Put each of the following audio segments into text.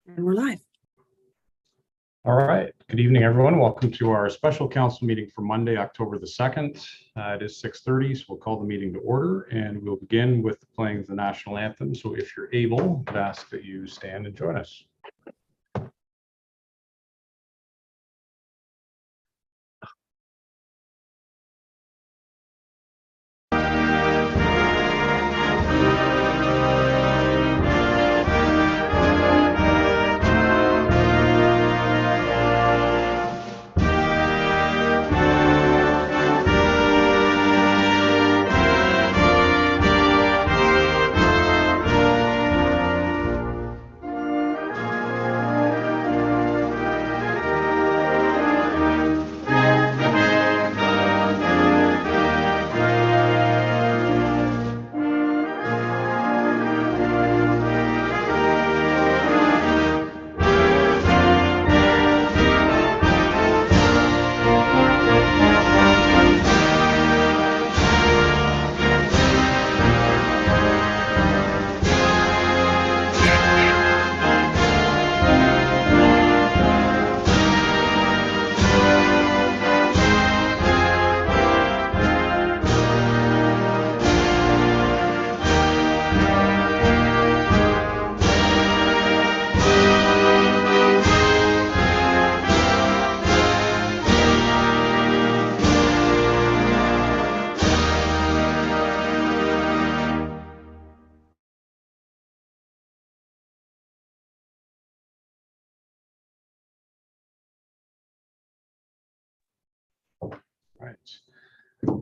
And we're live. All right. Good evening, everyone. Welcome to our special council meeting for Monday, October the 2nd. It is 6:30, so we'll call the meeting to order and we'll begin with the playing of the national anthem. So if you're able, I'd ask that you stand and join us. Right.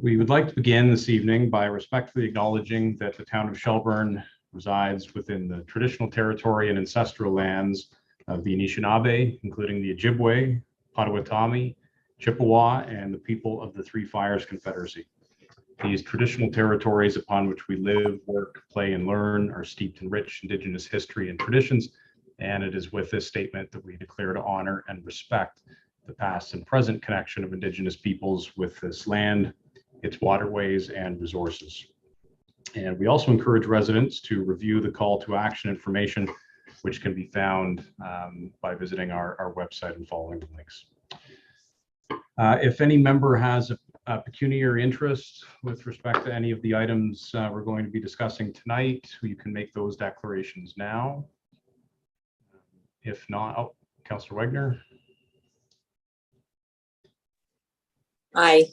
We would like to begin this evening by respectfully acknowledging that the town of Shelburne resides within the traditional territory and ancestral lands of the Anishinaabe, including the Ojibwe, Potawatomi, Chippewa, and the people of the Three Fires Confederacy. These traditional territories upon which we live, work, play, and learn are steeped in rich Indigenous history and traditions, and it is with this statement that we declare to honor and respect the past and present connection of Indigenous peoples with this land, its waterways, and resources. And we also encourage residents to review the call to action information, which can be found by visiting our website and following the links. If any member has a pecuniary interest with respect to any of the items we're going to be discussing tonight, you can make those declarations now. If not, Councillor Wegner.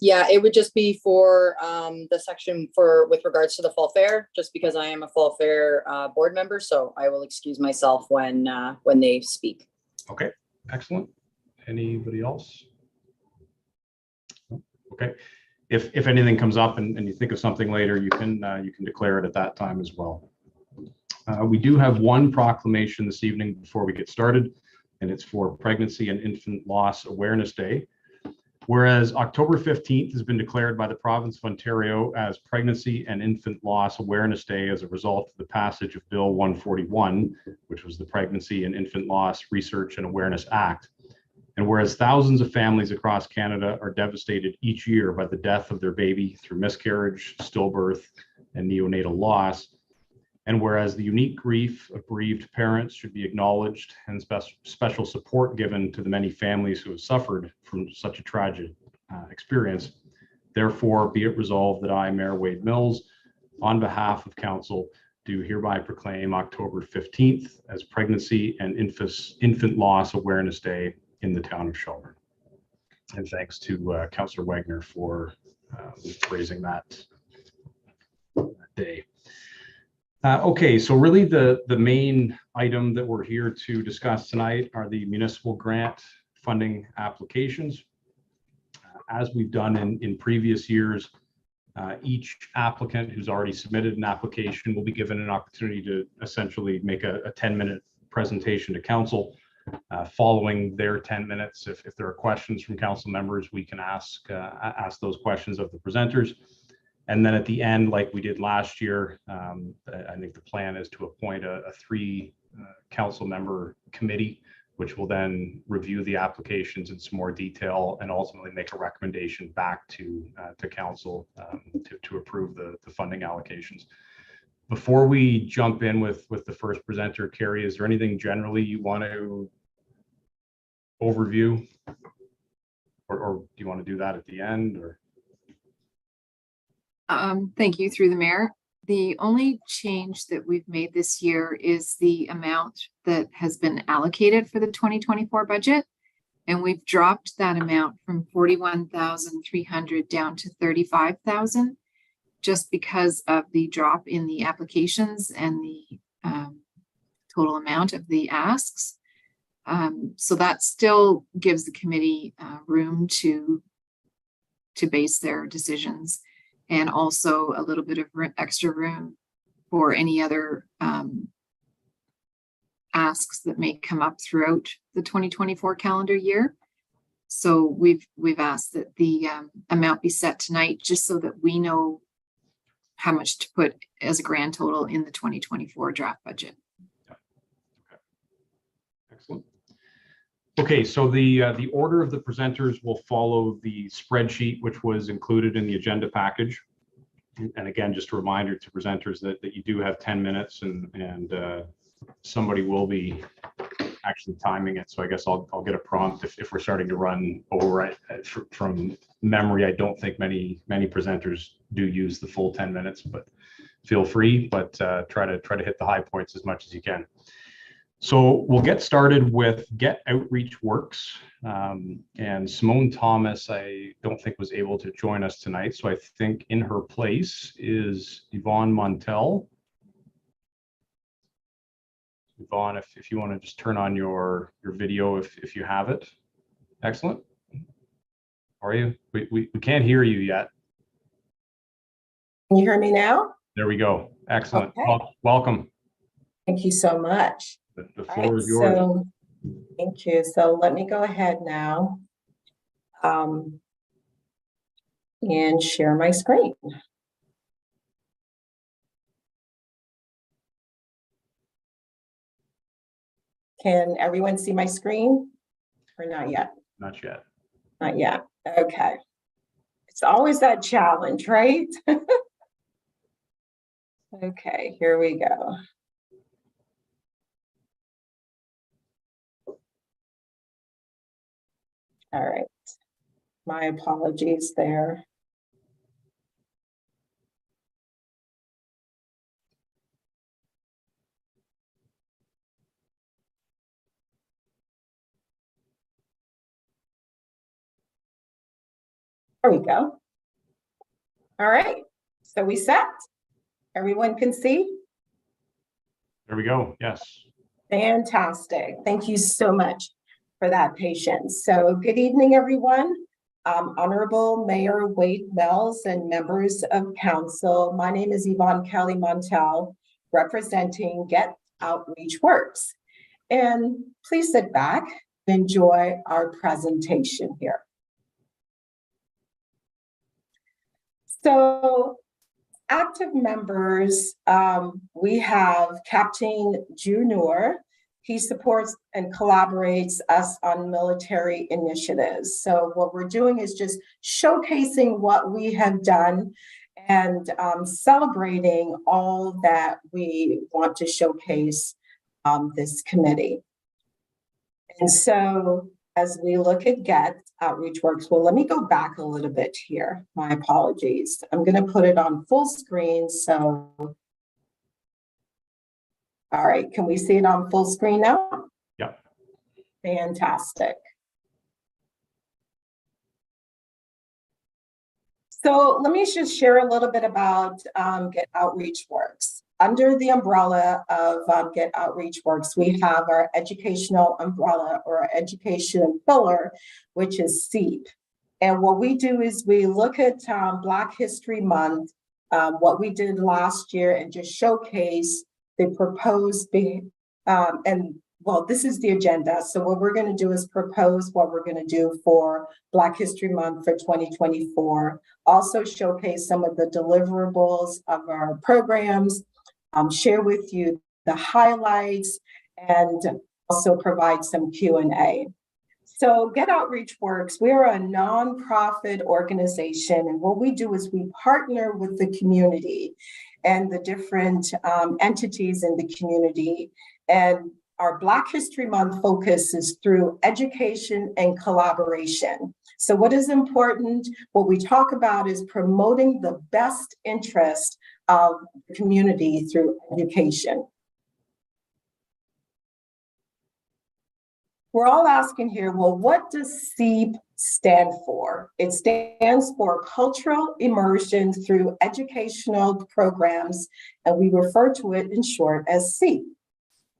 Yeah, it would just be for the section with regards to the fall fair, just because I am a fall fair board member, so I will excuse myself when they speak. Okay, excellent. Anybody else? Okay, if anything comes up and you think of something later, you can declare it at that time as well. We do have one proclamation this evening before we get started, and it's for Pregnancy and Infant Loss Awareness Day. Whereas October 15th has been declared by the province of Ontario as Pregnancy and Infant Loss Awareness Day as a result of the passage of Bill 141, which was the Pregnancy and Infant Loss Research and Awareness Act. And whereas thousands of families across Canada are devastated each year by the death of their baby through miscarriage, stillbirth, and neonatal loss, and whereas the unique grief of bereaved parents should be acknowledged and special support given to the many families who have suffered from such a tragic experience, therefore be it resolved that I, Mayor Wade Mills, on behalf of council, do hereby proclaim October 15th as Pregnancy and Infant Loss Awareness Day in the town of Shelburne. And thanks to Councillor Wegner for raising that day. Okay, so really the main item that we're here to discuss tonight are the municipal grant funding applications. As we've done in previous years, each applicant who's already submitted an application will be given an opportunity to essentially make a 10-minute presentation to council. Following their 10 minutes, if there are questions from council members, we can ask those questions of the presenters. And then at the end, like we did last year, I think the plan is to appoint a 3 council member committee, which will then review the applications in some more detail and ultimately make a recommendation back to council to approve the funding allocations. Before we jump in with the first presenter, Carrie, is there anything generally you want to overview? Or do you want to do that at the end, or? Thank you, through the mayor. The only change that we've made this year is the amount that has been allocated for the 2024 budget. And we've dropped that amount from 41,300 down to 35,000, just because of the drop in the applications and the total amount of the asks. So that still gives the committee room to base their decisions, and also a little bit of extra room for any other asks that may come up throughout the 2024 calendar year. So we've asked that the amount be set tonight, just so that we know how much to put as a grand total in the 2024 draft budget. Excellent. Okay, so the order of the presenters will follow the spreadsheet, which was included in the agenda package. And again, just a reminder to presenters that you do have 10 minutes, and somebody will be actually timing it. So I guess I'll get a prompt if we're starting to run over. From memory, I don't think many presenters do use the full 10 minutes, but feel free, but try to hit the high points as much as you can. So we'll get started with Get Outreach Works. And Simone Thomas, I don't think was able to join us tonight. So I think in her place is Yvonne Montel. Yvonne, if you want to just turn on your video if you have it. Excellent. Are you? We can't hear you yet. Can you hear me now? There we go. Excellent. Okay. Welcome. Thank you so much. The floor is yours. So, thank you. So let me go ahead now and share my screen. Can everyone see my screen or not yet? Not yet. Not yet. Okay. It's always that challenge, right? Okay, here we go. All right. My apologies there. There we go. All right. So we set. Everyone can see? There we go. Yes. Fantastic. Thank you so much for that patience. So good evening, everyone. Honorable Mayor Wade Mills and members of council. My name is Yvonne Kelly Montel, representing Get Outreach Works. And please sit back and enjoy our presentation here. So active members, we have Captain Junior. He supports and collaborates us on military initiatives. So what we're doing is just showcasing what we have done and celebrating all that we want to showcase this committee. And so as we look at Get Outreach Works, well, let me go back a little bit here. My apologies. I'm going to put it on full screen. So, all right, can we see it on full screen now? Yeah. Fantastic. So let me just share a little bit about Get Outreach Works. Under the umbrella of Get Outreach Works, we have our educational umbrella or our education pillar, which is SEEP. And what we do is we look at Black History Month, what we did last year, and just showcase the proposed, well, this is the agenda. So what we're going to do is propose what we're going to do for Black History Month for 2024. Also showcase some of the deliverables of our programs, share with you the highlights, and also provide some Q&A. So Get Outreach Works, we're a nonprofit organization, and what we do is we partner with the community. and the different entities in the community. And our Black History Month focus is through education and collaboration. So what is important, what we talk about is promoting the best interest of the community through education. We're all asking here, well, what does CEEP stand for? It stands for Cultural Immersion Through Educational Programs, and we refer to it in short as CEEP.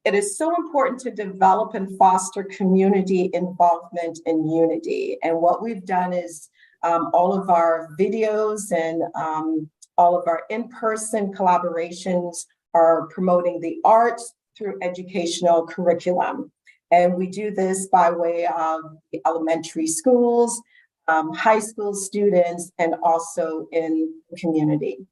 It is so important to develop and foster community involvement and unity. And what we've done is all of our videos and all of our in-person collaborations are promoting the arts through educational curriculum. And we do this by way of the elementary schools, high school students, and also in the community.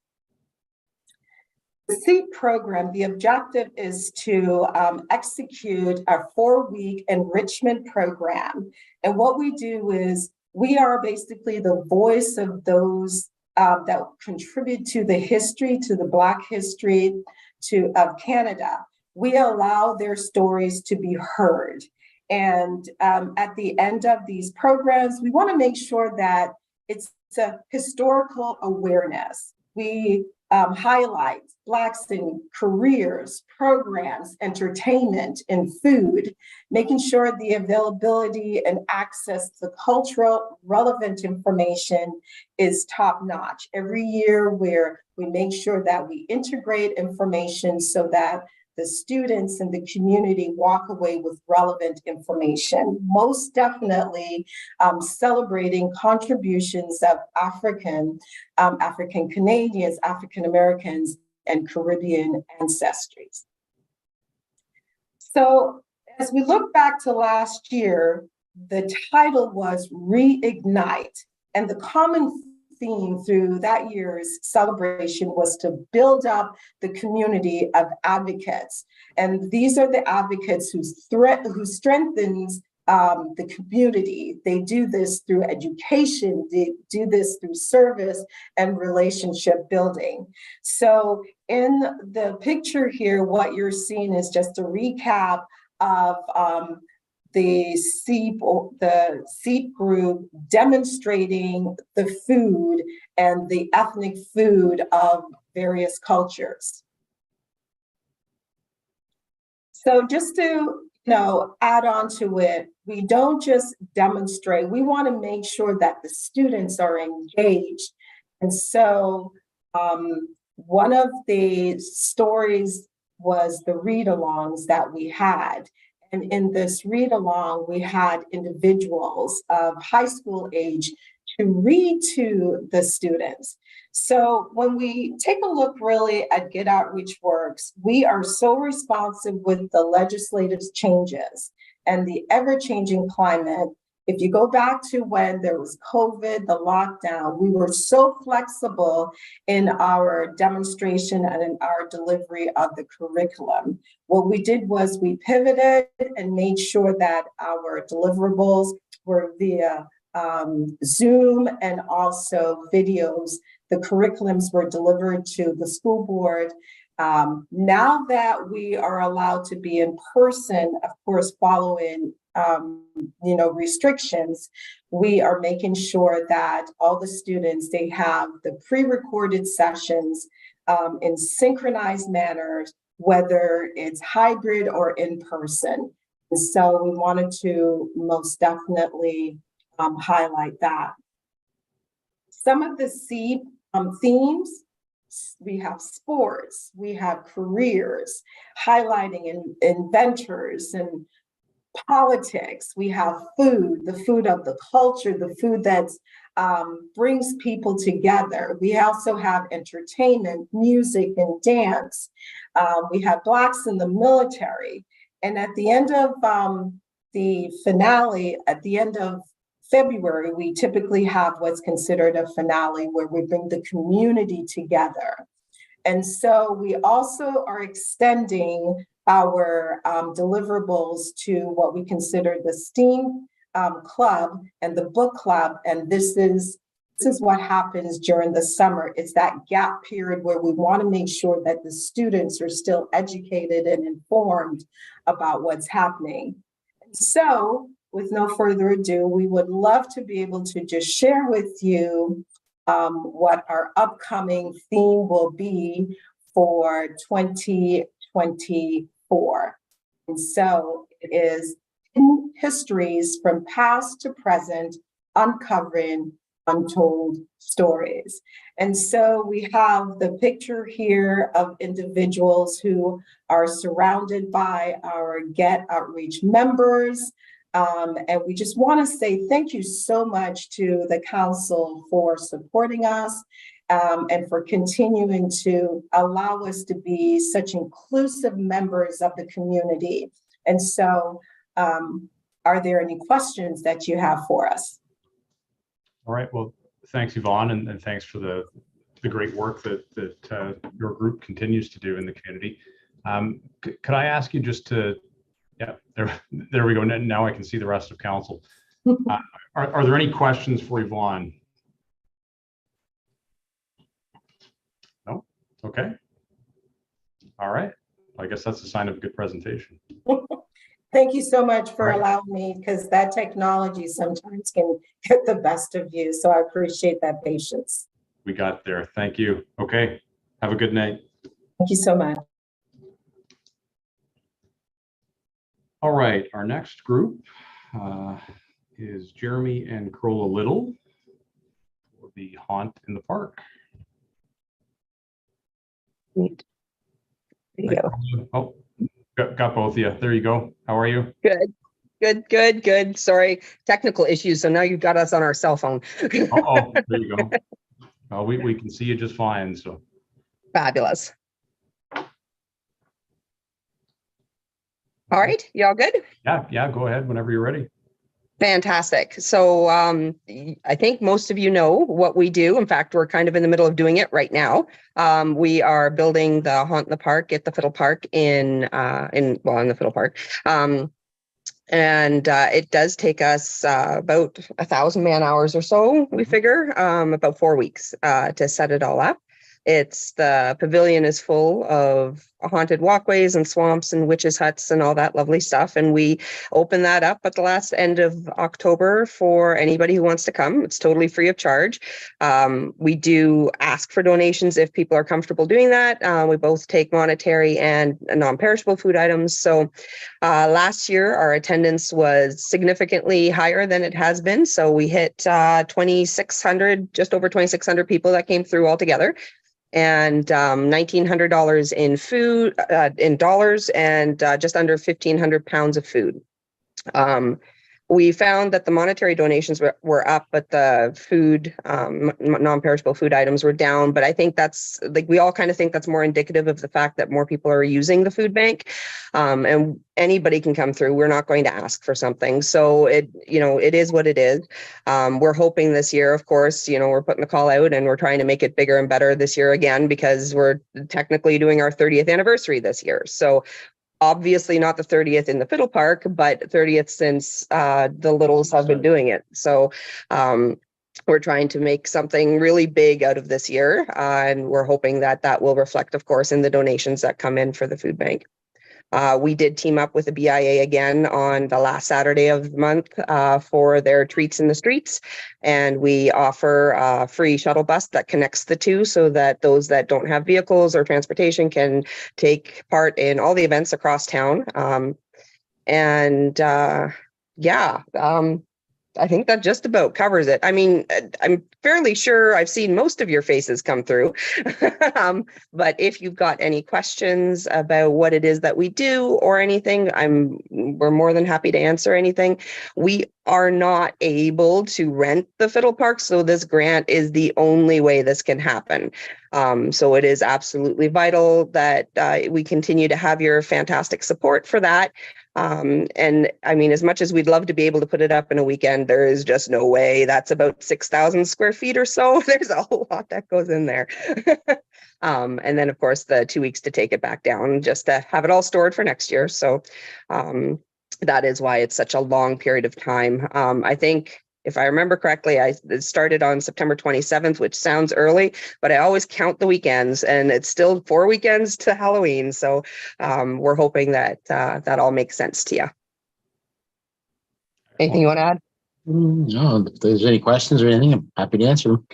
The CEEP program, the objective is to execute a 4-week enrichment program. And what we do is we are basically the voice of those that contribute to the history, to the Black history of Canada. We allow their stories to be heard. And at the end of these programs, we want to make sure that it's a historical awareness. We highlight Blacks in careers, programs, entertainment, and food, making sure the availability and access to cultural relevant information is top notch. Every year we make sure that we integrate information so that the students and the community walk away with relevant information, most definitely celebrating contributions of African Canadians, African Americans, and Caribbean ancestries. So as we look back to last year, the title was Reignite, and the common theme through that year's celebration was to build up the community of advocates. And these are the advocates who strengthens the community. They do this through education, they do this through service and relationship building. So in the picture here, what you're seeing is just a recap of the CEEP group demonstrating the food and the ethnic food of various cultures. So just to add on to it, we don't just demonstrate, we want to make sure that the students are engaged. And so one of the stories was the read-alongs that we had. And in this read-along, we had individuals of high school age to read to the students. So when we take a look really at Get Outreach Works, we are so responsive with the legislative changes and the ever-changing climate. If you go back to when there was COVID, the lockdown, we were so flexible in our demonstration and in our delivery of the curriculum. What we did was we pivoted and made sure that our deliverables were via Zoom and also videos. The curriculums were delivered to the school board. Now that we are allowed to be in person, of course, following restrictions, we are making sure that all the students, they have the pre-recorded sessions in synchronized manners, whether it's hybrid or in person. And so we wanted to most definitely highlight that. Some of the CEEP themes, we have sports, we have careers, highlighting inventors and politics, we have food, the food of the culture, the food that brings people together. We also have entertainment, music, and dance. We have Blacks in the military. And at the end of the finale, at the end of February, we typically have what's considered a finale where we bring the community together. And so we also are extending our deliverables to what we consider the STEAM club and the book club. And this is This is what happens during the summer. It's that gap period where we want to make sure that the students are still educated and informed about what's happening. So with no further ado, we would love to be able to just share with you what our upcoming theme will be for 2024. And so it is histories from past to present, uncovering untold stories. And so we have the picture here of individuals who are surrounded by our Get Outreach members. And we just want to say thank you so much to the council for supporting us and for continuing to allow us to be such inclusive members of the community. And so are there any questions that you have for us? All right, well, thanks, Yvonne, and thanks for the great work that your group continues to do in the community. Could I ask you just to, yeah, there we go. Now I can see the rest of council. Are there any questions for Yvonne? No? Okay. All right. I guess that's a sign of a good presentation. Thank you so much for Right. allowing me, because that technology sometimes can get the best of you. So I appreciate that patience. We got there. Thank you. Okay. Have a good night. Thank you so much. All right. Our next group is Jeremy and Corolla Little for the Haunt in the Park. Neat. There you go. Oh, got both of you. There you go. How are you? Good. Sorry, technical issues. So now you've got us on our cell phone. Uh-oh, there you go. We can see you just fine. So Fabulous. All right, y'all good? yeah. Go ahead whenever you're ready. Fantastic. So I think most of you know what we do. In fact, we're kind of in the middle of doing it right now. We are building the Haunt in the Park at the Fiddle Park in the Fiddle Park. And it does take us about 1,000 man hours or so, we figure, about 4 weeks to set it all up. The pavilion is full of haunted walkways and swamps and witches' huts and all that lovely stuff. And we open that up at the last end of October for anybody who wants to come. It's totally free of charge. We do ask for donations if people are comfortable doing that. We both take monetary and non-perishable food items. So last year, our attendance was significantly higher than it has been. So we hit 2,600, just over 2,600 people that came through altogether. And $1,900 in food, in dollars, and just under 1,500 pounds of food. We found that the monetary donations were up, but the food, non-perishable food items were down. But I think that's like, we all kind of think that's more indicative of the fact that more people are using the food bank, and anybody can come through. We're not going to ask for something. So it is what it is. We're hoping this year, of course, we're putting the call out and we're trying to make it bigger and better this year again, because we're technically doing our 30th anniversary this year. So obviously not the 30th in the Fiddle Park, but 30th since the Littles have been doing it. So we're trying to make something really big out of this year. And we're hoping that that will reflect, of course, in the donations that come in for the food bank. We did team up with the BIA again on the last Saturday of the month for their Treats in the Streets. And we offer a free shuttle bus that connects the two so that those that don't have vehicles or transportation can take part in all the events across town. I think that just about covers it. I mean, I'm fairly sure I've seen most of your faces come through. But if you've got any questions about what it is that we do or anything, we're more than happy to answer anything. We are not able to rent the Fiddle Park, so this grant is the only way this can happen. So it is absolutely vital that we continue to have your fantastic support for that. And I mean, as much as we'd love to be able to put it up in a weekend, there is just no way. That's about 6,000 square feet or so. There's a whole lot that goes in there. And then, of course, the 2 weeks to take it back down just to have it all stored for next year. So that is why it's such a long period of time. I think if I remember correctly, it started on September 27th, which sounds early, but I always count the weekends, and it's still 4 weekends to Halloween. So we're hoping that that all makes sense to you. Anything you want to add? No, if there's any questions or anything, I'm happy to answer them.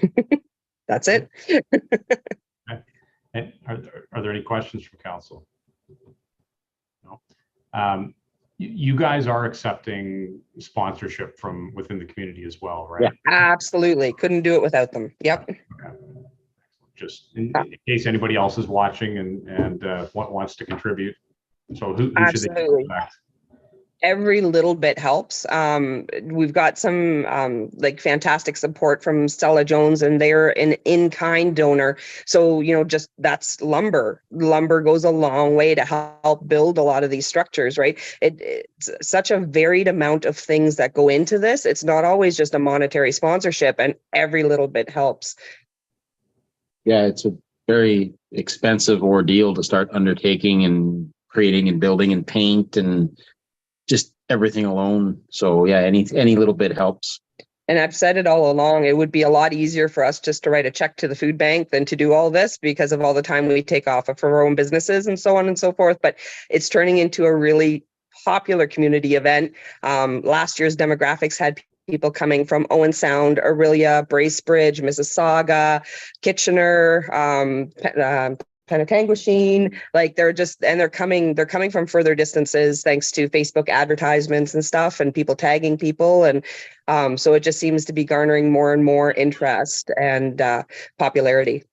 That's it. And are there any questions from council? No. You guys are accepting sponsorship from within the community as well, right? Yeah. Absolutely. Couldn't do it without them. Yep. Okay. Just in case anybody else is watching and wants to contribute. So who should they Absolutely. contact? Every little bit helps. We've got some like fantastic support from Stella Jones, and they're an in-kind donor. So, you know, just that's lumber. Lumber goes a long way to help build a lot of these structures, right? It's such a varied amount of things that go into this. It's not always just a monetary sponsorship, and every little bit helps. Yeah, it's a very expensive ordeal to start undertaking and creating and building and paint and just everything alone. So yeah, any little bit helps. And I've said it all along, it would be a lot easier for us just to write a check to the food bank than to do all this because of all the time we take off of our own businesses and so on and so forth. But it's turning into a really popular community event. Last year's demographics had people coming from Owen Sound, Orillia, Bracebridge, Mississauga, Kitchener, Penetanguishene, like they're coming from further distances thanks to Facebook advertisements and stuff and people tagging people. And so it just seems to be garnering more and more interest and popularity.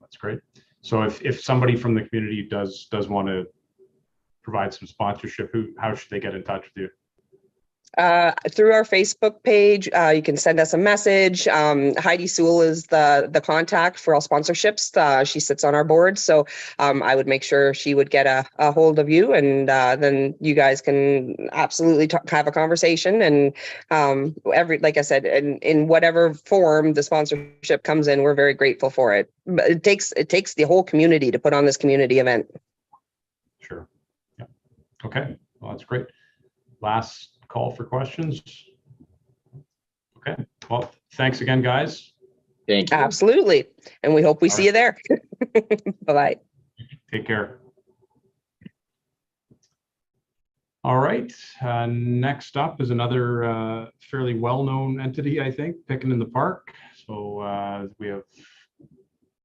That's great. So if somebody from the community does want to provide some sponsorship, how should they get in touch with you? Through our Facebook page, you can send us a message. Heidi Sewell is the contact for all sponsorships. She sits on our board, so I would make sure she would get a hold of you, and then you guys can absolutely have a conversation. And like I said, in whatever form the sponsorship comes in, we're very grateful for it. But it takes the whole community to put on this community event. Sure. Yeah. Okay. Well, that's great. Last call for questions. Okay. Well, thanks again, guys. Thank you. Absolutely. And we hope we see you there. Bye-bye. Take care. All right. Next up is another fairly well-known entity, I think, Pickin' in the Park. So we have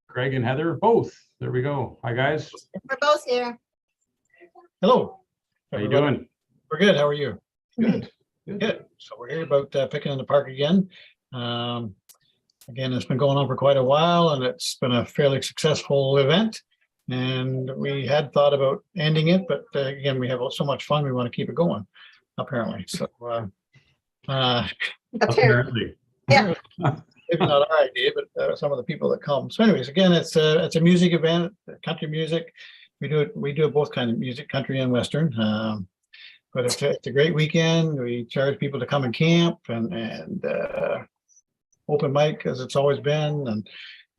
Greg and Heather both. There we go. Hi, guys. We're both here. Hello. How you everybody. doing? We're good. How are you? Good. Good. So we're here about Pickin' in the Park again. Again, it's been going on for quite a while, and it's been a fairly successful event. And we had thought about ending it, but again, we have so much fun. We want to keep it going, apparently. So Apparently. Yeah. maybe not our idea, but some of the people that come. So anyways, again, it's a music event, country music. We do it both kind of music, country and Western. But it's a great weekend. We charge people to come and camp and open mic as it's always been.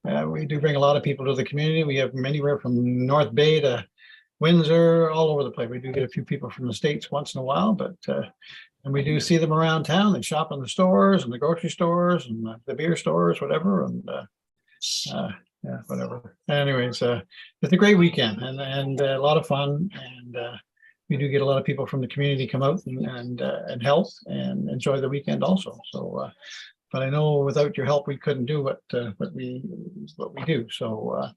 And we do bring a lot of people to the community. We have anywhere from North Bay to Windsor, all over the place. We do get a few people from the States once in a while, but and we do see them around town. They shop in the stores and the grocery stores and the beer stores, whatever. And yeah, whatever. Anyways, it's a great weekend and a lot of fun. And we do get a lot of people from the community come out and help and enjoy the weekend also. So, but I know without your help, we couldn't do what we do. So,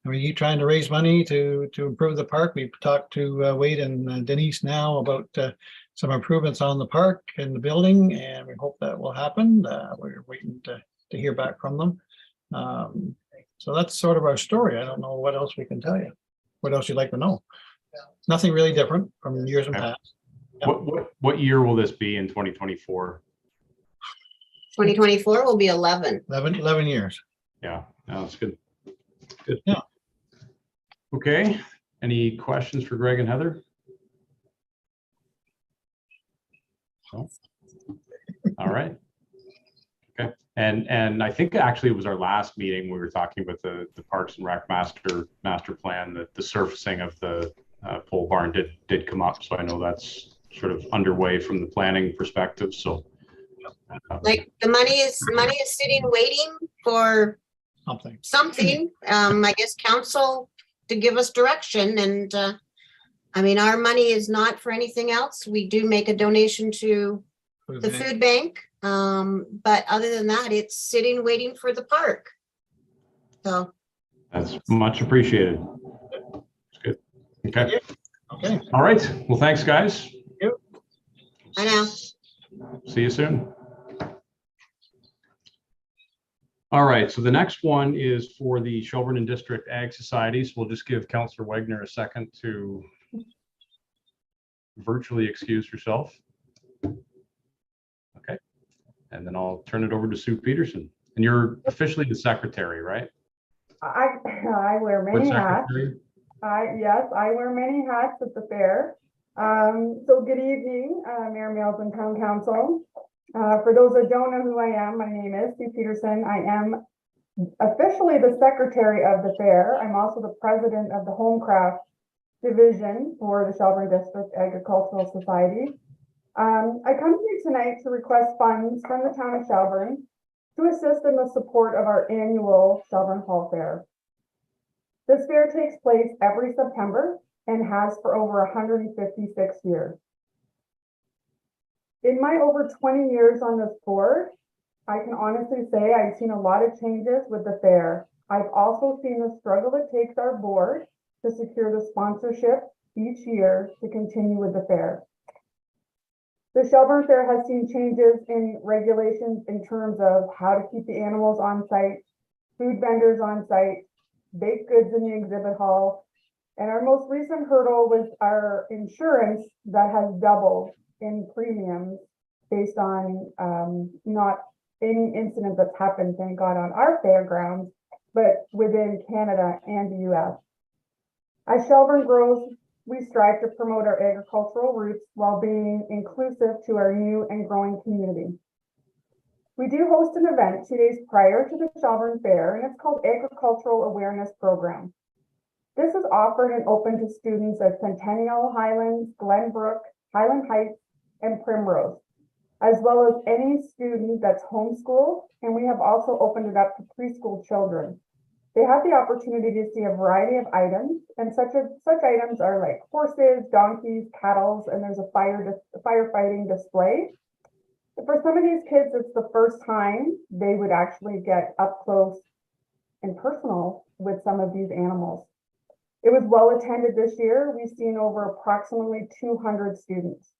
and we keep trying to raise money to improve the park. We've talked to Wade and Denise now about some improvements on the park and the building, and we hope that will happen. We're waiting to hear back from them. So that's sort of our story. I don't know what else we can tell you. What else you'd like to know? Nothing really different from years in past. What year will this be in 2024? 2024 will be 11. 11 years. Yeah, that's good. Good. Yeah. Okay. Any questions for Greg and Heather? No? All right. Okay. And I think actually it was our last meeting we were talking about the Parks and Rec master plan, that the surfacing of the pole barn did come up. So I know that's sort of underway from the planning perspective. So Like the money is sitting waiting for Something. something. I guess council to give us direction and, I mean, our money is not for anything else. We do make a donation to the food bank. But other than that, it's sitting waiting for the park. So, That's much appreciated. It's good. Okay. Okay. All right. Well, thanks, guys. I know. See you soon. All right, so the next one is for the Shelburne and District Ag Society. So we'll just give Councillor Wagner a second to virtually excuse herself. Okay, and then I'll turn it over to Sue Peterson. And you're officially the secretary, right? I wear What many hats. secretary? Yes, I wear many hats at the fair. So good evening, Mayor Mills and Town Council. For those that don't know who I am, my name is Sue Peterson. I am officially the secretary of the fair. I'm also the president of the Homecraft division for the Shelburne District Agricultural Society. I come here tonight to request funds from the town of Shelburne to assist in the support of our annual Shelburne Fall Fair. This fair takes place every September and has for over 156 years. In my over 20 years on this board, I can honestly say I've seen a lot of changes with the fair. I've also seen the struggle it takes our board to secure the sponsorship each year to continue with the fair. The Shelburne Fair has seen changes in regulations in terms of how to keep the animals on site, food vendors on site, baked goods in the exhibit hall, and our most recent hurdle was our insurance that has doubled in premiums based on not any incident that's happened, thank God, on our fairgrounds, but within Canada and the US. As Shelburne grows, we strive to promote our agricultural roots while being inclusive to our new and growing community. We do host an event 2 days prior to the Shelburne Fair, and it's called Agricultural Awareness Program. This is offered and open to students at Centennial, Highlands, Glenbrook, Highland Heights, and Primrose, as well as any student that's homeschooled, and we have also opened it up to preschool children. They have the opportunity to see a variety of items, and such items are like horses, donkeys, cattle, and there's a firefighting display. For some of these kids, it's the first time they would actually get up close and personal with some of these animals. It was well attended this year. We've seen over approximately 200 students.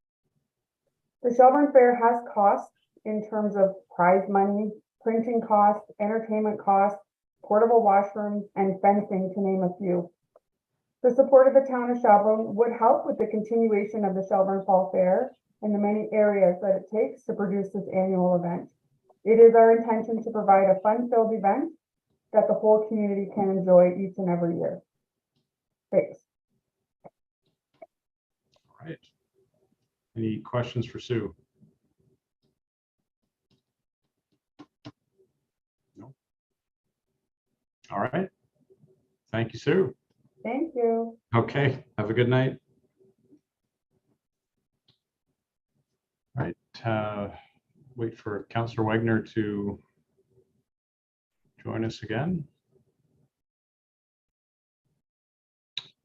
The Shelburne Fair has costs in terms of prize money, printing costs, entertainment costs, portable washrooms, and fencing, to name a few. The support of the town of Shelburne would help with the continuation of the Shelburne Fall Fair and the many areas that it takes to produce this annual event. It is our intention to provide a fun-filled event that the whole community can enjoy each and every year. Thanks. All right. Any questions for Sue? No. All right. Thank you, Sue. Thank you. Okay. Have a good night. All right. Wait for Councillor Wagner to join us again.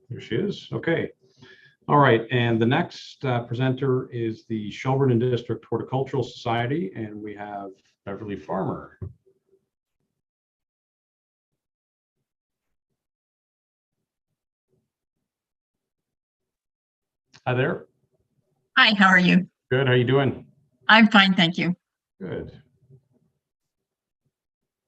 There she is. Okay. All right. And the next presenter is the Shelburne and District Horticultural Society, and we have Beverly Farmer. Hi there. Hi, how are you? Good. How you doing? I'm fine, thank you. Good.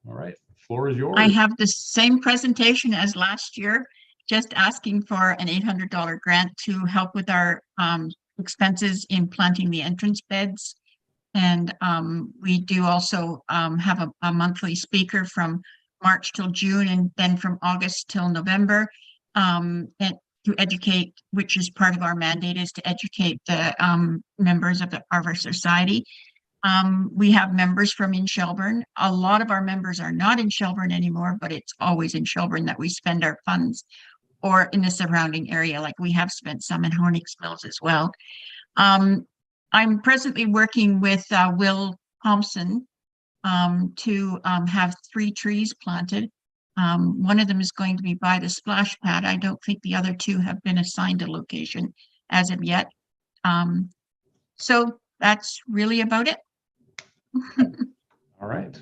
All right. The floor is yours. I have the same presentation as last year, just asking for an $800 grant to help with our expenses in planting the entrance beds. And we do also have a monthly speaker from March till June, and then from August till November, and to educate, which is part of our mandate, is to educate the members of our society. We have members from in Shelburne. A lot of our members are not in Shelburne anymore, but it's always in Shelburne that we spend our funds, or in the surrounding area, like we have spent some in Hornicks Mills as well. I'm presently working with Will Thompson to have 3 trees planted. One of them is going to be by the splash pad. I don't think the other 2 have been assigned a location as of yet. So that's really about it. All right.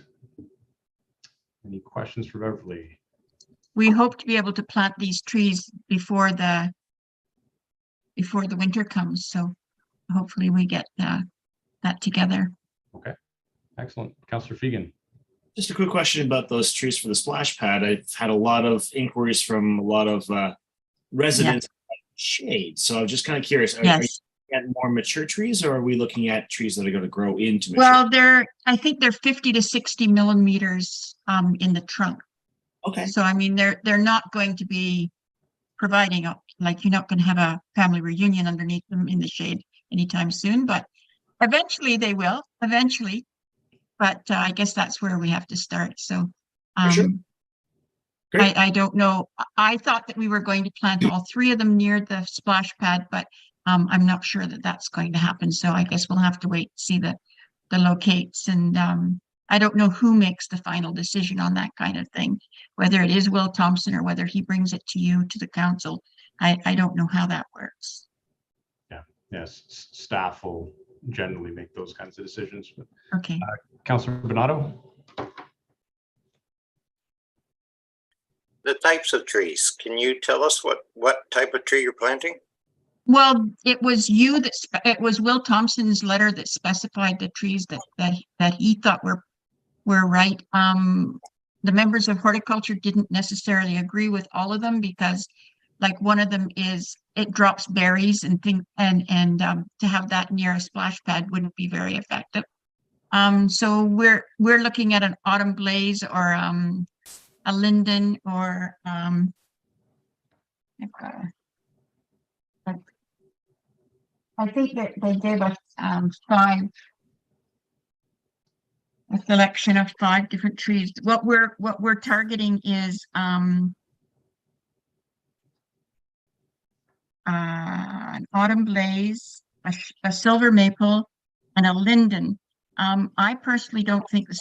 Any questions for Beverly? We hope to be able to plant these trees before the winter comes. So hopefully we get that together. Okay, excellent. Councillor Fegan. Just a quick question about those trees for the splash pad. I've had a lot of inquiries from a lot of residents about shade. So I'm just kind of curious, are you Yes. looking at more mature trees, or are we looking at trees that are going to grow into mature? Well, I think they're 50 to 60 millimeters in the trunk. Okay. So I mean, they're not going to be providing like you're not going to have a family reunion underneath them in the shade anytime soon, but eventually they will. Eventually, but I guess that's where we have to start. So Sure. Great. I don't know. I thought that we were going to plant all 3 of them near the splash pad, but I'm not sure that that's going to happen. So I guess we'll have to wait to see the locates, and I don't know who makes the final decision on that kind of thing, whether it is Will Thompson or whether he brings it to you, to the council. I don't know how that works. Yeah, yes, staff will generally make those kinds of decisions. Okay. Councillor Bernardo? The types of trees, can you tell us what type of tree you're planting? Well, it was it was Will Thompson's letter that specified the trees that he thought were right. The members of horticulture didn't necessarily agree with all of them because, like, one of them is it drops berries and to have that near a splash pad wouldn't be very effective. So we're looking at an autumn blaze or a linden or I think that they gave us 5, a selection of 5 different trees. What we're targeting is an autumn blaze, a silver maple, and a linden. I personally don't think the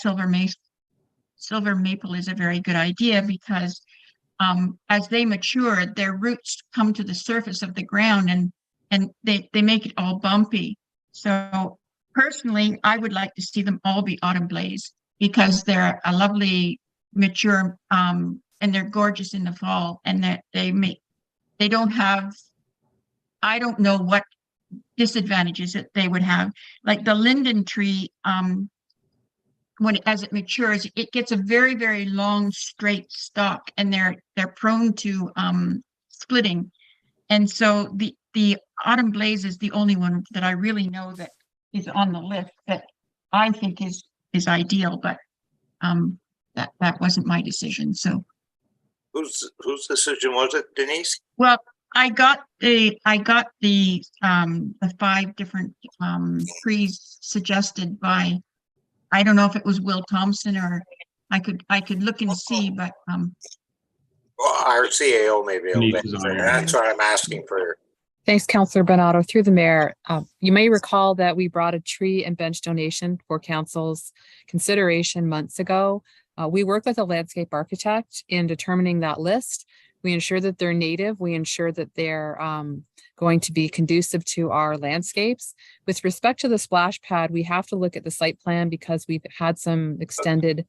silver maple is a very good idea because as they mature, their roots come to the surface of the ground and they make it all bumpy. So personally, I would like to see them all be autumn blaze because they're a lovely mature and they're gorgeous in the fall, and that they don't have, I don't know what disadvantages that they would have. Like the linden tree, as it matures, it gets a very, very long straight stalk, and they're prone to splitting. And so the autumn blaze is the only one that I really know that is on the list that I think is ideal, but that wasn't my decision. So Whose decision was it, Denise? well, I got the 5 different trees suggested by, I don't know if it was Will Thompson or I could look and see, but Well, our CAO may be able Denise to is answer. on. That's what I'm asking for. Thanks, Councillor Bernardo. Through the mayor, you may recall that we brought a tree and bench donation for council's consideration months ago. We work with a landscape architect in determining that list. We ensure that they're native. We ensure that they're going to be conducive to our landscapes. With respect to the splash pad, we have to look at the site plan because we've had some extended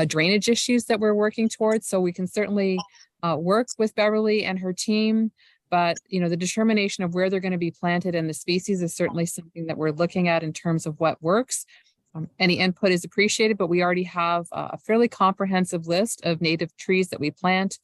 drainage issues that we're working towards. So we can certainly work with Beverly and her team. But, you know, the determination of where they're going to be planted and the species is certainly something that we're looking at in terms of what works. Any input is appreciated, but we already have a fairly comprehensive list of native trees that we plant.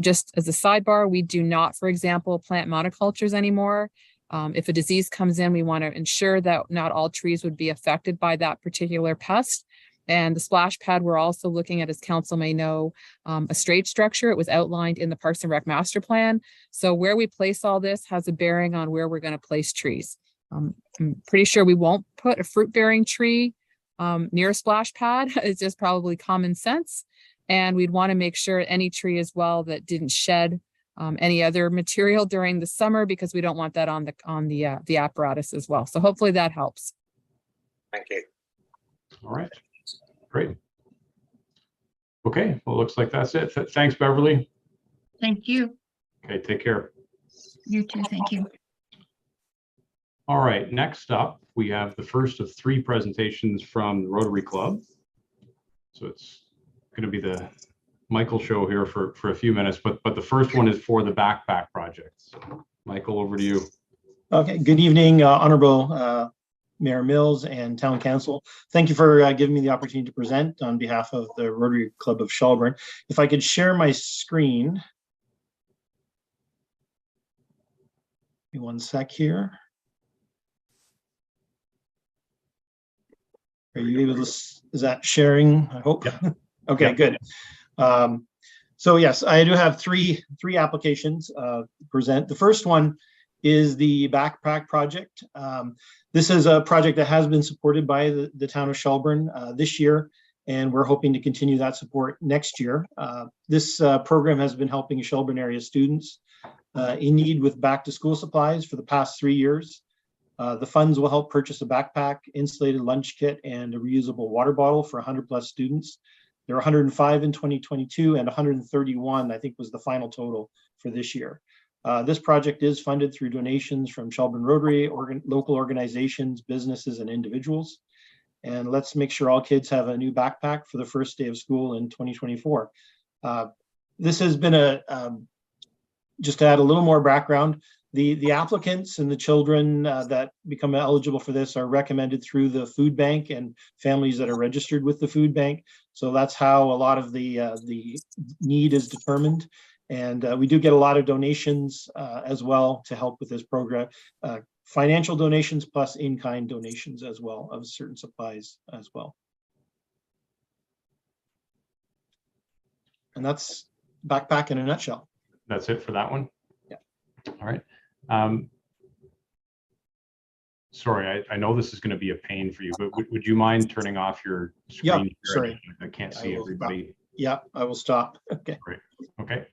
Just as a sidebar, we do not, for example, plant monocultures anymore. If a disease comes in, we want to ensure that not all trees would be affected by that particular pest. And the splash pad, we're also looking at, as council may know, a straight structure. It was outlined in the Parks and Rec master plan. So where we place all this has a bearing on where we're going to place trees. I'm pretty sure we won't put a fruit-bearing tree near a splash pad. It's just probably common sense. And we'd want to make sure any tree as well that didn't shed any other material during the summer, because we don't want that on the apparatus as well. So hopefully that helps. Thank you. All right, great. Okay, well, it looks like that's it. Thanks, Beverly. Thank you. Okay, take care. You too. Thank you. All right, next up, we have the first of 3 presentations from the Rotary Club. So it's going to be the Michael show here for a few minutes, but the first one is for the backpack project. So, Michael, over to you. Okay, good evening, Honorable Mayor Mills and Town Council. Thank you for giving me the opportunity to present on behalf of the Rotary Club of Shelburne. If I could share my screen. Give me one sec here. Are you able to, is that sharing? I hope. Yeah. Okay, yeah. Good. So yes, I do have three applications to present. The first one is the backpack project. This is a project that has been supported by the town of Shelburne this year, and we're hoping to continue that support next year. This program has been helping Shelburne area students in need with back to school supplies for the past 3 years. The funds will help purchase a backpack, insulated lunch kit, and a reusable water bottle for 100+ students. There are 105 in 2022 and 131, I think, was the final total for this year. This project is funded through donations from Shelburne Rotary, local organizations, businesses, and individuals. And let's make sure all kids have a new backpack for the first day of school in 2024. This has been just to add a little more background, the applicants and the children that become eligible for this are recommended through the food bank and families that are registered with the food bank. So that's how a lot of the need is determined. And we do get a lot of donations as well to help with this program, financial donations plus in-kind donations as well of certain supplies as well. And that's backpack in a nutshell. That's it for that one? Yeah. All right. Sorry, I know this is going to be a pain for you, but would you mind turning off your screen? Yeah, sorry. I can't see everybody. Stop. Yeah, I will stop. Okay. Great. Okay.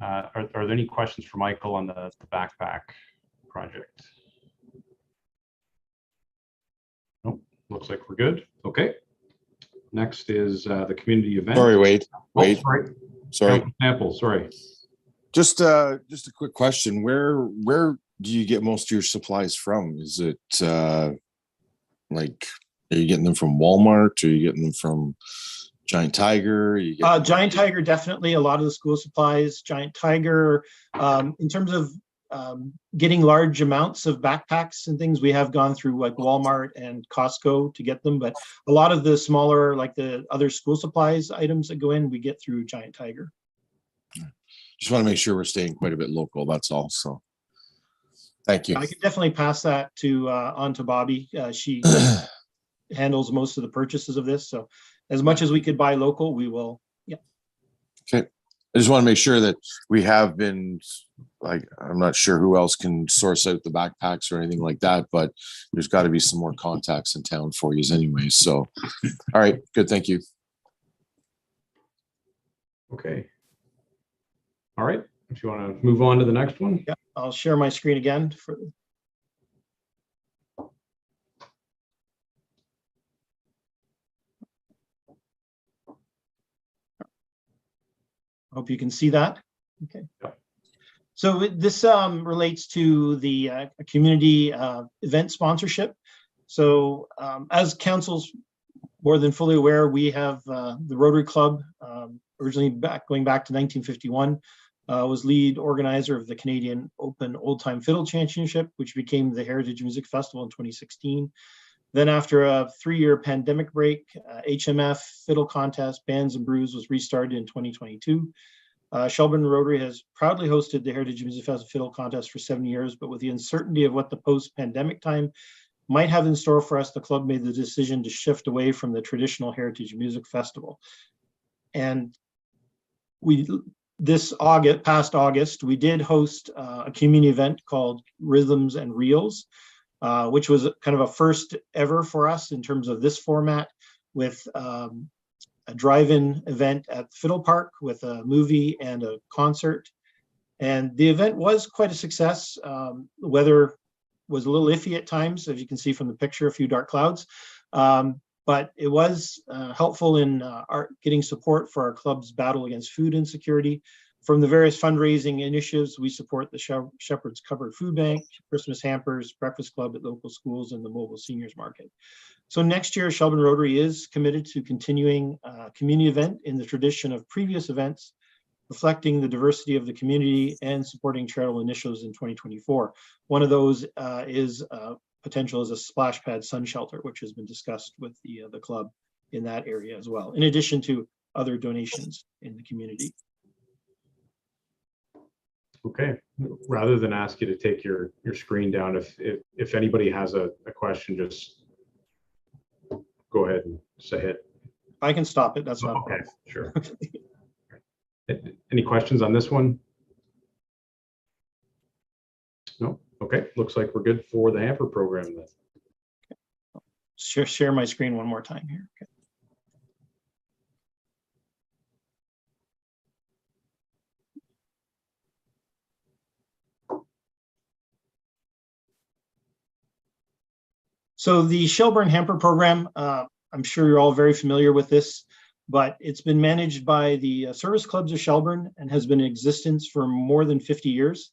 Are there any questions for Michael on the backpack project? Nope. Looks like we're good. Okay. Next is the community event. Sorry, wait. Oh, sorry. Sample, sorry. Just a quick question. Where do you get most of your supplies from? Is it like, are you getting them from Walmart? Are you getting them from Giant Tiger? Giant Tiger, definitely. A lot of the school supplies, Giant Tiger. In terms of getting large amounts of backpacks and things, we have gone through like Walmart and Costco to get them, but a lot of the smaller, like the other school supplies items that go in, we get through Giant Tiger. Just want to make sure we're staying quite a bit local, that's all. So thank you. I can definitely pass that to on to Bobby. She handles most of the purchases of this. So as much as we could buy local, we will. Yeah. Okay. I just want to make sure that we have been, like, I'm not sure who else can source out the backpacks or anything like that, but there's got to be some more contacts in town for you anyway. So, all right, good. Thank you. Okay. All right. If you want to move on to the next one. Yeah, I'll share my screen again for. Hope you can see that. Okay. So this relates to the community event sponsorship. So as council's more than fully aware, we have the Rotary Club, originally going back to 1951, was lead organizer of the Canadian Open Old Time Fiddle Championship, which became the Heritage Music Festival in 2016. Then after a 3-year pandemic break, HMF Fiddle Contest, Bands and Brews was restarted in 2022. Shelburne Rotary has proudly hosted the Heritage Music Festival Fiddle Contest for 7 years, but with the uncertainty of what the post-pandemic time might have in store for us, the club made the decision to shift away from the traditional Heritage Music Festival. And past August, we did host a community event called Rhythms and Reels, which was kind of a first ever for us in terms of this format, with a drive-in event at Fiddle Park with a movie and a concert. And the event was quite a success. The weather was a little iffy at times, as you can see from the picture, a few dark clouds. but it was helpful in our getting support for our club's battle against food insecurity. From the various fundraising initiatives, we support the Shepherd's Cupboard Food Bank, Christmas hampers, breakfast club at local schools, and the mobile seniors market. So next year, Shelburne Rotary is committed to continuing a community event in the tradition of previous events, reflecting the diversity of the community and supporting charitable initiatives in 2024. One of those is potential as a splash pad sun shelter, which has been discussed with the club in that area as well, in addition to other donations in the community. Okay, rather than ask you to take your screen down, if anybody has a question, just go ahead and say it. I can stop it. That's not okay. Sure. Any questions on this one? No. Okay. Looks like we're good for the hamper program then. Share my screen one more time here. Okay. So the Shelburne Hamper Program, I'm sure you're all very familiar with this, but it's been managed by the Service Clubs of Shelburne and has been in existence for more than 50 years.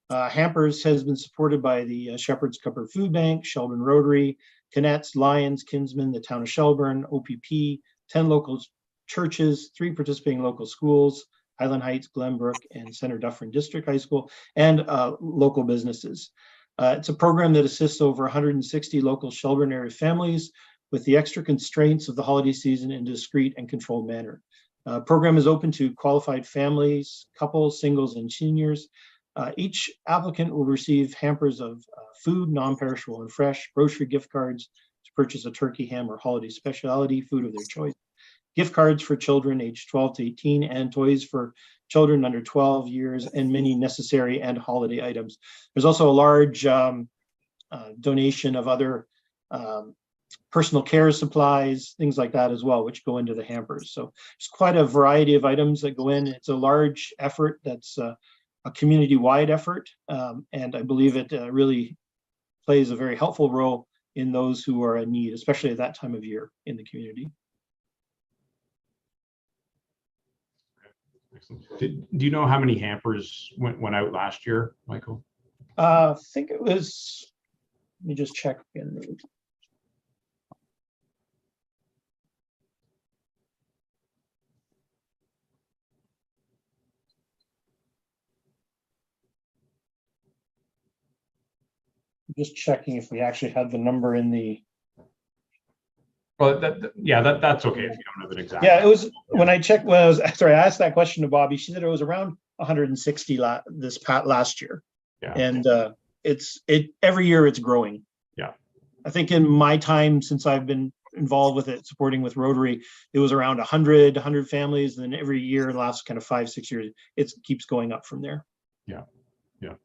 Hampers has been supported by the Shepherd's Cupboard Food Bank, Shelburne Rotary, Canets, Lions, Kinsmen, the Town of Shelburne, OPP, 10 local churches, 3 participating local schools, Highland Heights, Glenbrook, and Center Dufferin District High School, and local businesses. It's a program that assists over 160 local Shelburne area families with the extra constraints of the holiday season in a discreet and controlled manner. Program is open to qualified families, couples, singles, and seniors. Each applicant will receive hampers of food, non-perishable and fresh, grocery gift cards to purchase a turkey, ham, or holiday specialty food of their choice, gift cards for children aged 12 to 18, and toys for children under 12 years, and many necessary and holiday items. There's also a large donation of other personal care supplies, things like that as well, which go into the hampers. So there's quite a variety of items that go in. It's a large effort that's a community-wide effort, and I believe it really plays a very helpful role in those who are in need, especially at that time of year in the community. Do you know how many hampers went out last year, Michael? I think it was, let me just check again. Just checking if we actually had the number in the. Well, that's okay if you don't have it exactly. Yeah, it was when I checked. When I was sorry, I asked that question to Bobby. She said it was around 160 last year. Yeah, and every year it's growing. Yeah, I think in my time since I've been involved with it, supporting with Rotary, it was around 100 families, and then every year in the last kind of 5-6 years, it keeps going up from there. Yeah, yeah,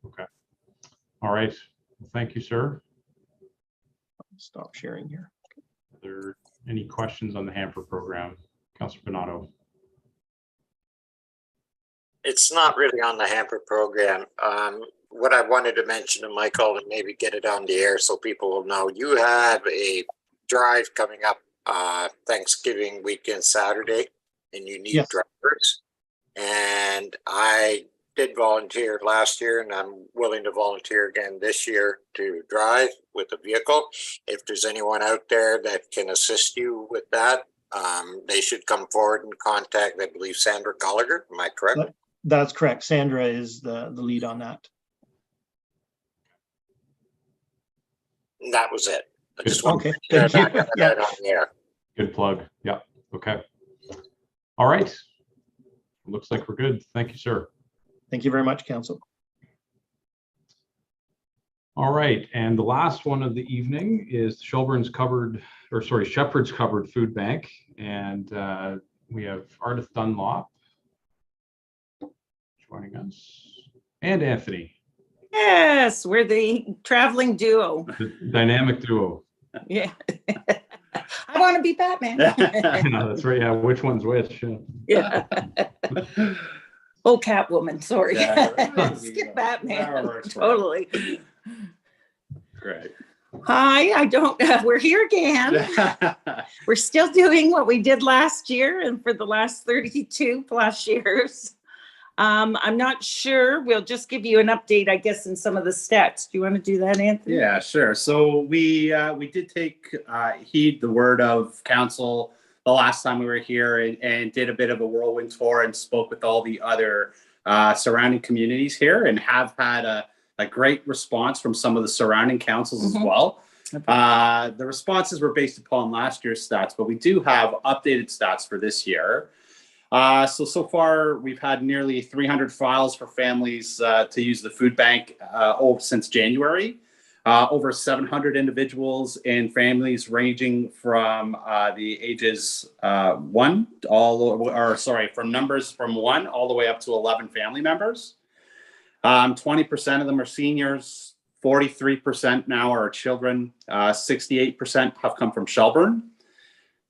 okay, all right. Well, thank you, sir. Stop sharing here. Are there any questions on the hamper program? Councillor Bernardo. It's not really on the hamper program. What I wanted to mention to Michael and maybe get it on the air so people will know, you have a drive coming up Thanksgiving weekend Saturday, and you need drivers. And I did volunteer last year, and I'm willing to volunteer again this year to drive with a vehicle. If there's anyone out there that can assist you with that, they should come forward and contact, I believe, Sandra Gallagher. Am I correct? That's correct. Sandra is the lead on that. And that was it. I just okay. Thank you. Yeah. Good plug. Yeah. Okay. All right. Looks like we're good. Thank you, sir. Thank you very much, Council. All right, and the last one of the evening is Shepherd's Cupboard Food Bank, and we have Ardith Dunlop joining us, and Anthony. Yes, we're the traveling duo. The dynamic duo. Yeah. I want to be Batman. No, that's right. Yeah, which one's which? Yeah. Oh, Catwoman, sorry. Yeah, Skip Batman. Totally. Great. Hi, I don't, we're here again. We're still doing what we did last year and for the last 32 plus years. I'm not sure. We'll just give you an update, I guess, in some of the stats. Do you want to do that, Anthony? Yeah, sure. So we did take heed the word of council the last time we were here and did a bit of a whirlwind tour and spoke with all the other surrounding communities here and have had a great response from some of the surrounding councils as well. The responses were based upon last year's stats, but we do have updated stats for this year. So far, we've had nearly 300 files for families to use the food bank since January. Over 700 individuals and families ranging from the ages from numbers from 1 all the way up to 11 family members. 20% of them are seniors, 43% now are children, 68% have come from Shelburne,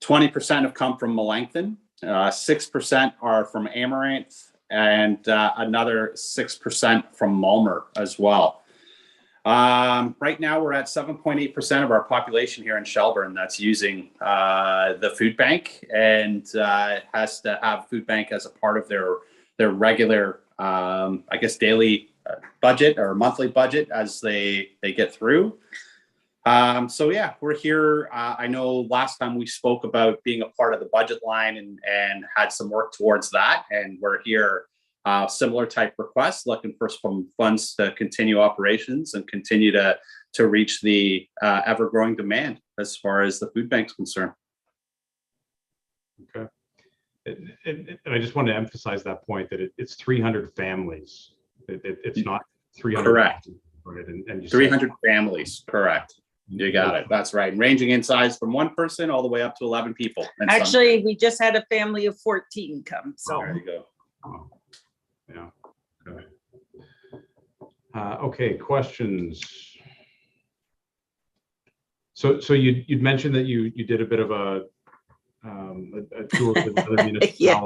20% have come from Melanchthon, 6% are from Amaranth, and another 6% from Mulmer as well. Right now, we're at 7.8% of our population here in Shelburne that's using the food bank and has to have food bank as a part of their regular, I guess, daily budget or monthly budget as they get through. So yeah, we're here. I know last time we spoke about being a part of the budget line and had some work towards that, and we're here. Similar type requests, looking for some funds to continue operations and continue to reach the ever-growing demand as far as the food bank's concerned. Okay. And I just want to emphasize that point that it's 300 families. It's not 300. Correct. Right? And you 300 families. Correct. You got it. That's right. Ranging in size from 1 person all the way up to 11 people. Actually, we just had a family of 14 come. So there you go. Oh. Yeah. Okay. Okay. Questions. So you'd mentioned that you did a bit of a tour with other municipalities. Yeah.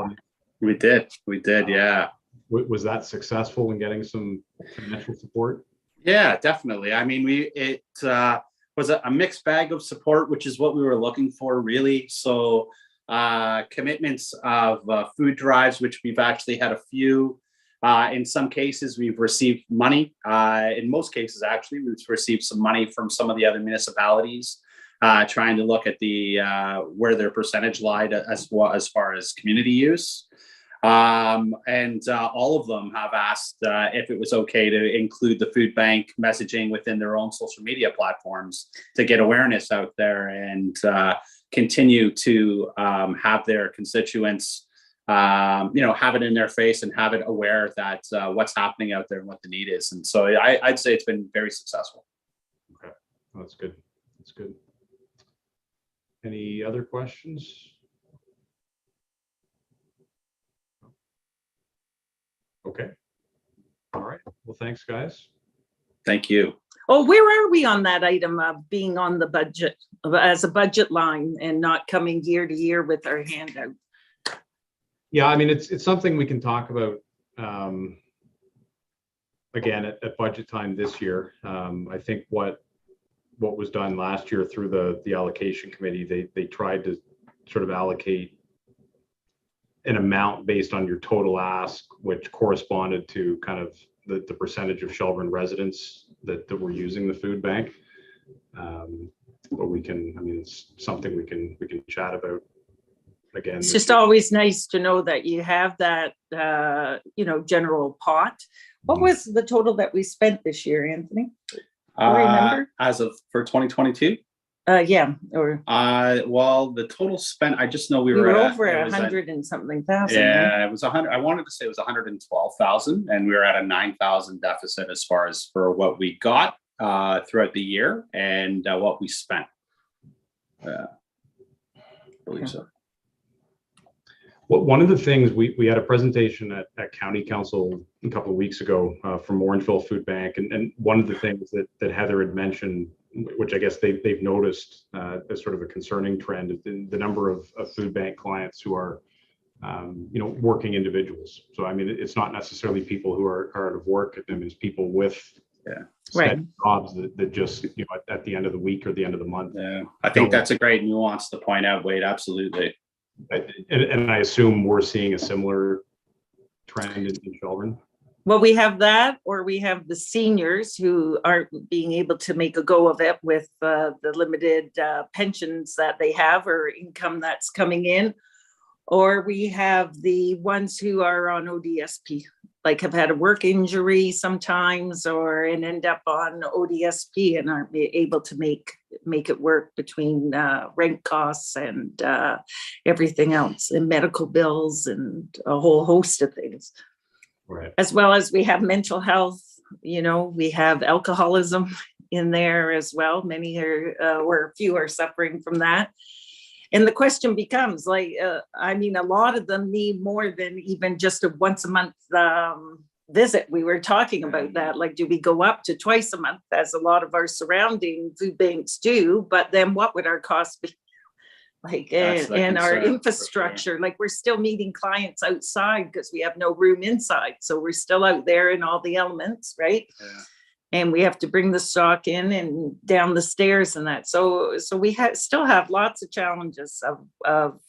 We did. Yeah. Was that successful in getting some financial support? Yeah, definitely. I mean, it was a mixed bag of support, which is what we were looking for, really. So commitments of food drives, which we've actually had a few. In some cases, we've received money. In most cases, actually, we've received some money from some of the other municipalities, trying to look at the where their percentage lied as far as community use. And all of them have asked if it was okay to include the food bank messaging within their own social media platforms to get awareness out there and continue to have their constituents have it in their face and have it aware that what's happening out there and what the need is. And so I'd say it's been very successful. Okay, well, that's good. That's good. Any other questions? Okay. All right. Well, thanks, guys. Thank you. Oh, where are we on that item of being on the budget as a budget line and not coming year to year with our handout? Yeah, I mean, it's something we can talk about again at budget time this year. I think what was done last year through the allocation committee, they tried to sort of allocate an amount based on your total ask, which corresponded to kind of the percentage of Shelburne residents that were using the food bank. But we can, I mean, it's something we can chat about. Again, it's just always nice to know that you have that, general pot. What was the total that we spent this year, Anthony? Remember? As of for 2022? Yeah. Or well, the total spent, I just know we were over 100 and something thousand. Yeah, it was 100. I wanted to say it was 112,000, and we were at a 9,000 deficit as far as for what we got throughout the year and what we spent. I believe so. Well, one of the things we had a presentation at County Council a couple of weeks ago from Orangeville Food Bank, and one of the things that Heather had mentioned, which I guess they've noticed as sort of a concerning trend, is the number of food bank clients who are, working individuals. So I mean, it's not necessarily people who are out of work. I mean, it's people with Right. jobs that just, at the end of the week or the end of the month. Yeah, I think that's a great nuance to point out, Wade. Absolutely. And I assume we're seeing a similar trend in Shelburne. Well, we have that, or we have the seniors who aren't being able to make a go of it with the limited pensions that they have or income that's coming in. Or we have the ones who are on ODSP, like have had a work injury sometimes and end up on ODSP and aren't able to make it work between rent costs and everything else, and medical bills and a whole host of things. Right. As well as we have mental health, we have alcoholism in there as well. Many or a few are suffering from that. And the question becomes a lot of them need more than even just a once a month visit. We were talking about that. Like, do we go up to twice a month as a lot of our surrounding food banks do? But then what would our cost be? And our infrastructure, we're still meeting clients outside because we have no room inside. So we're still out there in all the elements, right? Yeah. And we have to bring the stock in and down the stairs and that. So we still have lots of challenges of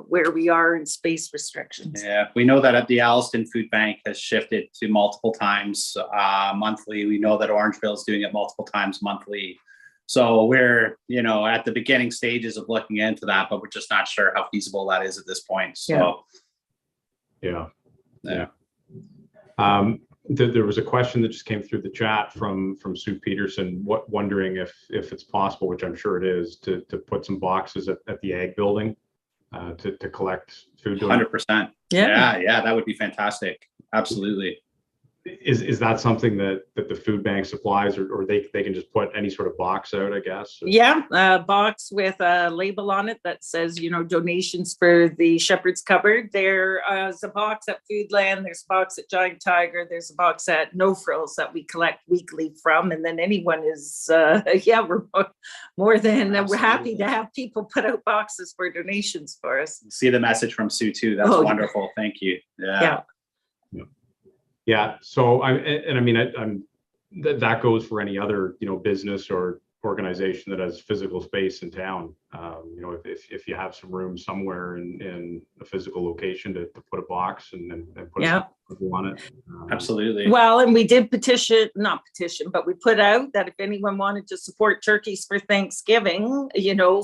where we are in space restrictions. Yeah, we know that at the Alliston Food Bank has shifted to multiple times monthly. We know that Orangeville is doing it multiple times monthly. So we're, at the beginning stages of looking into that, but we're just not sure how feasible that is at this point. So, yeah. There was a question that just came through the chat from Sue Peterson, wondering if it's possible, which I'm sure it is, to put some boxes at the ag building to collect food. 100%. Yeah, that would be fantastic. Absolutely. Is that something that the food bank supplies, or they can just put any sort of box out, I guess? Yeah, a box with a label on it that says, donations for the Shepherd's Cupboard. There is a box at Foodland, there's a box at Giant Tiger, there's a box at No Frills that we collect weekly from. And then anyone is, we're more than we're happy to have people put out boxes for donations for us. See the message from Sue too. That's wonderful. Thank you. Yeah. So that goes for any other, business or organization that has physical space in town. If you have some room somewhere in a physical location to put a box and put something on it. Absolutely. Well, and we did but we put out that if anyone wanted to support turkeys for Thanksgiving,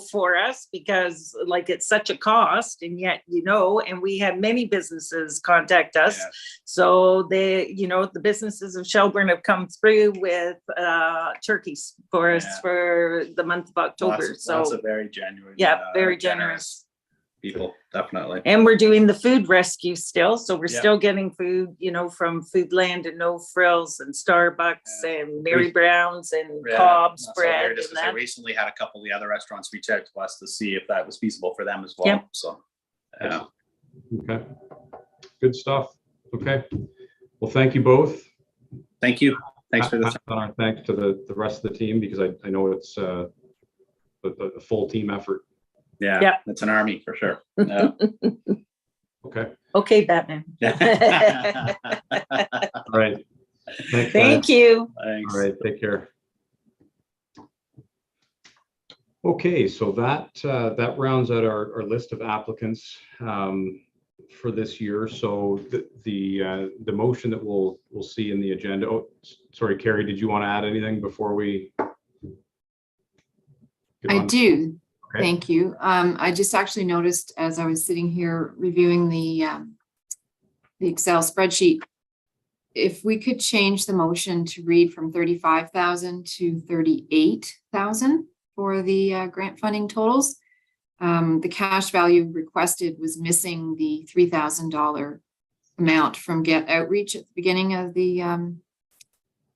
for us, because it's such a cost, and yet, and we had many businesses contact us. Yeah. So the businesses of Shelburne have come through with turkeys for us for the month of October. Lots of very genuine. Very generous people, definitely. And we're doing the food rescue still. So we're still getting food, from Foodland and No Frills and Starbucks and Mary Brown's and Cobb's bread. And I recently had a couple of the other restaurants reach out to us to see if that was feasible for them as well. Yep. So, Okay. Good stuff. Okay. Well, thank you both. Thank you. Thanks for this. Thanks to the rest of the team, because I know it's a full team effort. Yeah, it's an army for sure. Yeah. Okay. Okay, Batman. All right. Thanks, Thank guys. you. Thanks. All right. Take care. Okay, so that rounds out our list of applicants for this year. So the motion that we'll see in the agenda. Oh, sorry, Carrie, did you want to add anything before we? I do. Okay. Thank you. I just actually noticed as I was sitting here reviewing the Excel spreadsheet, if we could change the motion to read from 35,000 to 38,000 for the grant funding totals. The cash value requested was missing the $3,000 amount from Get Outreach at the beginning of the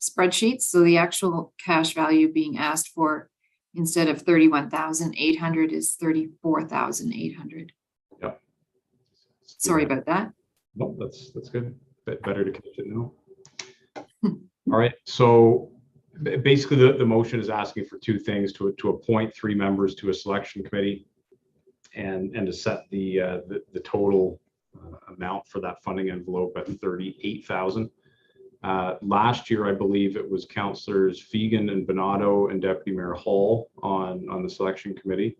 spreadsheet. So the actual cash value being asked for instead of 31,800 is 34,800. Yep. Sorry about that. No, that's good. Better to catch it now. All right. So basically, the motion is asking for two things: to appoint 3 members to a selection committee, and to set the total amount for that funding envelope at 38,000. Last year, I believe it was Councillors Fegan and Donato and Deputy Mayor Hall on the selection committee.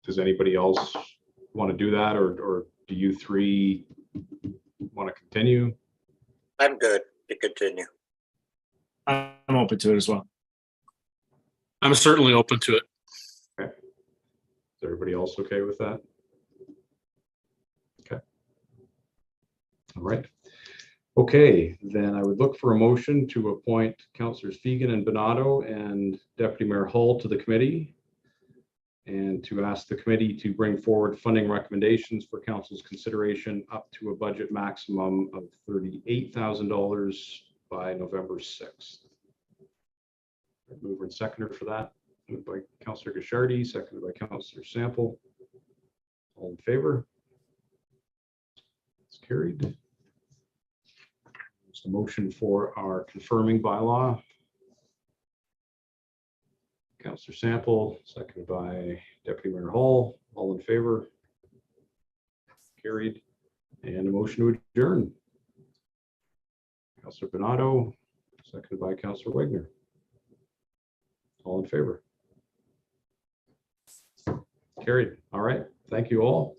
Does anybody else want to do that, or do you three want to continue? I'm good to continue. I'm open to it as well. I'm certainly open to it. Okay. Is everybody else okay with that? Okay. All right. Okay, then I would look for a motion to appoint Councillors Fegan and Donato and Deputy Mayor Hull to the committee, and to ask the committee to bring forward funding recommendations for council's consideration up to a budget maximum of $38,000 by November 6th. Mover and seconder for that, moved by Councillor Gashardi, seconded by Councillor Sample. All in favor? It's carried. There's the motion for our confirming bylaw. Councillor Sample, seconded by Deputy Mayor Hall. All in favor? Carried. And a motion to adjourn. Councillor Donato, seconded by Councillor Wagner. All in favor? Carried. All right. Thank you all.